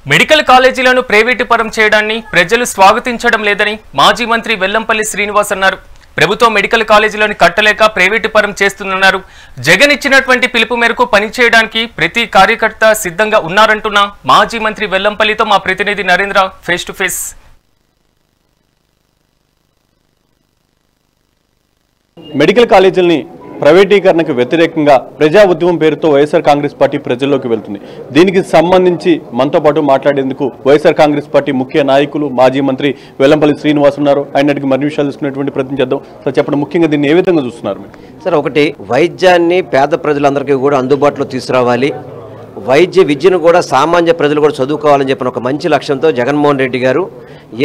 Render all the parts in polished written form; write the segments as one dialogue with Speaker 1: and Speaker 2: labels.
Speaker 1: Medical కాలేజీలను private పరం చేయడాన్ని ప్రజలు స్వాగతించడం లేదని మాజీ మంత్రి వెల్లంపల్లి శ్రీనివాస్ అన్నారు. ప్రభుత్వం మెడికల్ కాలేజీలను కట్టలేక ప్రైవేటు పరం చేస్తున్నారు. జగన్ ఇచ్చినటువంటి పిలుపు మేరకు పనిచేయడానికి ప్రతి కార్యకర్త సిద్ధంగా ఉన్నారంటున్న మాజీ మంత్రి వెల్లంపల్లితో మా ప్రతినిధి Narendra face to face.
Speaker 2: Medical కాలేజీల్ని ప్రైవేటీకరణకు వ్యతిరేకంగా ప్రజా ఉద్యమం పేరుతో వైఎస్ఆర్ కాంగ్రెస్ పార్టీ ప్రజల్లోకి వెళ్తుంది. దీనికి సంబంధించి మనతో పాటు మాట్లాడేందుకు వైఎస్ఆర్ కాంగ్రెస్ పార్టీ ముఖ్య నాయకులు మాజీ మంత్రి వెల్లంపల్లి శ్రీనివాస్ ఉన్నారు. ఆయనకి మరిన్ని విషయాలు తీసుకునేటువంటి ప్రయత్నం చేద్దాం. సార్ చెప్పండి, ముఖ్యంగా దీన్ని ఏ విధంగా చూస్తున్నారు మీరు?
Speaker 3: సార్, ఒకటి, వైద్యాన్ని పేద ప్రజలందరికీ కూడా అందుబాటులో తీసుకురావాలి, వైద్య విద్యను కూడా సామాన్య ప్రజలు కూడా చదువుకోవాలని చెప్పిన ఒక మంచి లక్ష్యంతో జగన్మోహన్ రెడ్డి గారు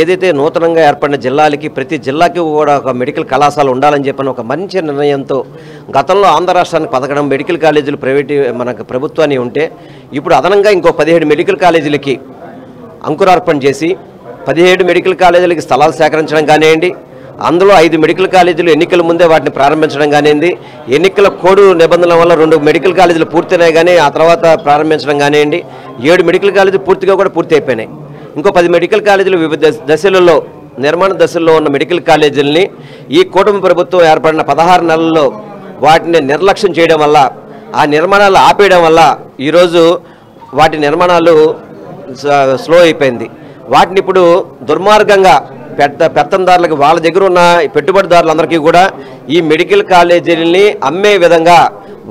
Speaker 3: ఏదైతే నూతనంగా ఏర్పడిన జిల్లాలకి ప్రతి జిల్లాకి కూడా ఒక మెడికల్ కళాశాల ఉండాలని చెప్పిన ఒక మంచి నిర్ణయంతో గతంలో ఆంధ్ర రాష్ట్రానికి 11 మెడికల్ కాలేజీలు మనకు ప్రభుత్వాన్ని ఉంటే ఇప్పుడు అదనంగా ఇంకో 17 మెడికల్ కాలేజీలకి అంకురార్పణ చేసి 17 మెడికల్ కాలేజీలకి స్థలాలు సేకరించడం కానివ్వండి, అందులో 5 మెడికల్ కాలేజీలు ఎన్నికల ముందే వాటిని ప్రారంభించడం కానివ్వండి, ఎన్నికల కోడ్ నిబంధనల వల్ల 2 మెడికల్ కాలేజీలు పూర్తయినాయి కానీ ఆ తర్వాత ప్రారంభించడం కానివ్వండి, 7 మెడికల్ కాలేజీలు పూర్తిగా కూడా పూర్తి అయిపోయినాయి. ఇంకో 10 మెడికల్ కాలేజీలు వివిధ దశలలో నిర్మాణ దశల్లో ఉన్న మెడికల్ కాలేజీలని ఈ కూటమి ప్రభుత్వం ఏర్పడిన 16 నెలల్లో వాటిని నిర్లక్ష్యం చేయడం వల్ల, ఆ నిర్మాణాలు ఆపేయడం వల్ల ఈరోజు వాటి నిర్మాణాలు స్లో అయిపోయింది. వాటిని ఇప్పుడు దుర్మార్గంగా పెత్తందారులకు వాళ్ళ దగ్గర ఉన్న పెట్టుబడిదారులందరికీ కూడా ఈ మెడికల్ కాలేజీలని అమ్మే విధంగా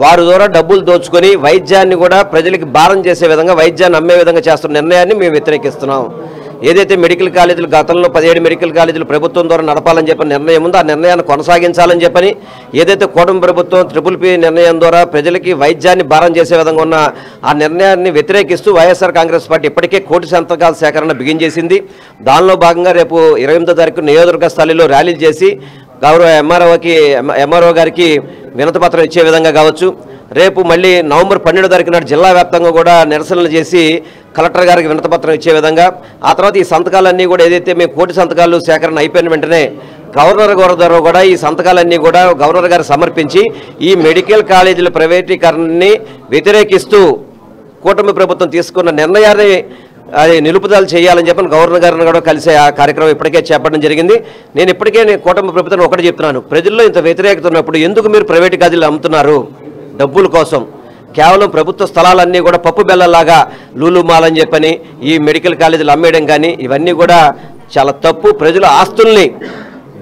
Speaker 3: వారి ద్వారా డబ్బులు దోచుకొని వైద్యాన్ని కూడా ప్రజలకు భారం చేసే విధంగా వైద్యాన్ని అమ్మే విధంగా చేస్తున్న నిర్ణయాన్ని మేము వ్యతిరేకిస్తున్నాం. ఏదైతే మెడికల్ కాలేజీలు గతంలో 17 మెడికల్ కాలేజీలు ప్రభుత్వం ద్వారా నడపాలని చెప్పిన నిర్ణయం ఉందో ఆ నిర్ణయాన్ని కొనసాగించాలని చెప్పని, ఏదైతే కూటమి ప్రభుత్వం PPP నిర్ణయం ద్వారా ప్రజలకి వైద్యాన్ని భారం చేసే విధంగా ఉన్న ఆ నిర్ణయాన్ని వ్యతిరేకిస్తూ వైఎస్ఆర్ కాంగ్రెస్ పార్టీ ఇప్పటికే కోటి సంతకాల సేకరణ బిగించేసింది. దానిలో భాగంగా రేపు 28వ తారీఖు నియోజకవర్గ స్థాయిలో ర్యాలీలు చేసి గౌరవ ఎంఆర్ఓ గారికి వినతిపత్రం ఇచ్చే విధంగా కావచ్చు, రేపు మళ్ళీ నవంబర్ 12వ తారీఖు నాడు జిల్లా వ్యాప్తంగా కూడా నిరసనలు చేసి కలెక్టర్ గారికి వినతిపత్రం ఇచ్చే విధంగా, ఆ తర్వాత ఈ సంతకాలన్నీ కూడా ఏదైతే మేము కోటి సంతకాలు సేకరణ అయిపోయిన వెంటనే గవర్నర్ గారు కూడా ఈ సంతకాలన్నీ కూడా గవర్నర్ గారు సమర్పించి ఈ మెడికల్ కాలేజీల ప్రైవేటీకరణని వ్యతిరేకిస్తూ కూటమి ప్రభుత్వం తీసుకున్న నిర్ణయాన్ని అది నిలుపుదల చేయాలని చెప్పని గవర్నర్ గారిని కూడా కలిసే ఆ కార్యక్రమం ఇప్పటికే చేపట్టడం జరిగింది. నేను ఇప్పటికే కూటమి ప్రభుత్వాన్ని ఒకటి చెప్తున్నాను, ప్రజల్లో ఇంత వ్యతిరేకత ఉన్నప్పుడు ఎందుకు మీరు ప్రైవేట్ కాలేజీలు అమ్ముతున్నారు? డబ్బుల కోసం కేవలం ప్రభుత్వ స్థలాలన్నీ కూడా పప్పు బెల్లలాగా లూలు మాల్ అని చెప్పని ఈ మెడికల్ కాలేజీలు అమ్మేయడం కానీ ఇవన్నీ కూడా చాలా తప్పు. ప్రజల ఆస్తుల్ని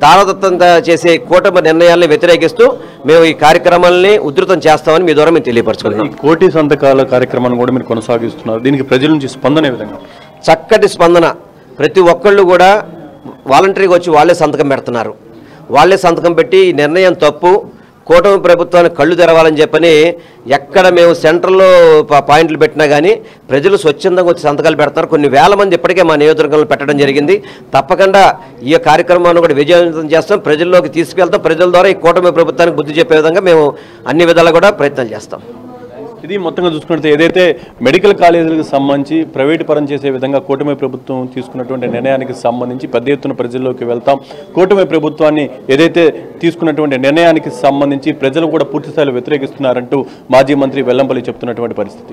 Speaker 3: దానదత్తం చేసే కూటమి నిర్ణయాలను వ్యతిరేకిస్తూ మేము ఈ కార్యక్రమాలని ఉధృతం చేస్తామని మీ ద్వారా మేము తెలియపరచుకుంటున్నాం.
Speaker 2: ఈ కోటి సంతకాల కార్యక్రమాన్ని కూడా మీరు కొనసాగిస్తున్నారు. దీనికి ప్రజల నుంచి స్పందన ఏ విధంగా?
Speaker 3: చక్కటి స్పందన. ప్రతి ఒక్కళ్ళు కూడా వాలంటరీగా వచ్చి వాళ్ళే సంతకం పెడుతున్నారు. వాళ్ళే సంతకం పెట్టి ఈ నిర్ణయం తప్పు, కూటమి ప్రభుత్వానికి కళ్ళు తెరవాలని చెప్పని ఎక్కడ మేము సెంటర్లో పాయింట్లు పెట్టినా కానీ ప్రజలు స్వచ్ఛందంగా వచ్చి సంతకాలు పెడతారు. కొన్ని వేల మంది ఇప్పటికే మా నియోజకవర్గంలో పెట్టడం జరిగింది. తప్పకుండా ఈ కార్యక్రమాన్ని కూడా విజయవంతం చేస్తాం, ప్రజల్లోకి తీసుకెళ్తాం. ప్రజల ద్వారా ఈ కూటమి ప్రభుత్వానికి బుద్ధి చెప్పే విధంగా మేము అన్ని విధాలుగా కూడా ప్రయత్నాలు చేస్తాం.
Speaker 2: ఇది మొత్తంగా చూసుకుంటే ఏదైతే మెడికల్ కాలేజీలకు సంబంధించి ప్రైవేటు పరం చేసే విధంగా కూటమి ప్రభుత్వం తీసుకున్నటువంటి నిర్ణయానికి సంబంధించి పెద్ద ఎత్తున ప్రజల్లోకి వెళ్తాం. కూటమి ప్రభుత్వాన్ని ఏదైతే తీసుకున్నటువంటి నిర్ణయానికి సంబంధించి ప్రజలు కూడా పూర్తి స్థాయిలో వ్యతిరేకిస్తున్నారంటూ మాజీ మంత్రి వెల్లంపల్లి చెప్తున్నటువంటి పరిస్థితి.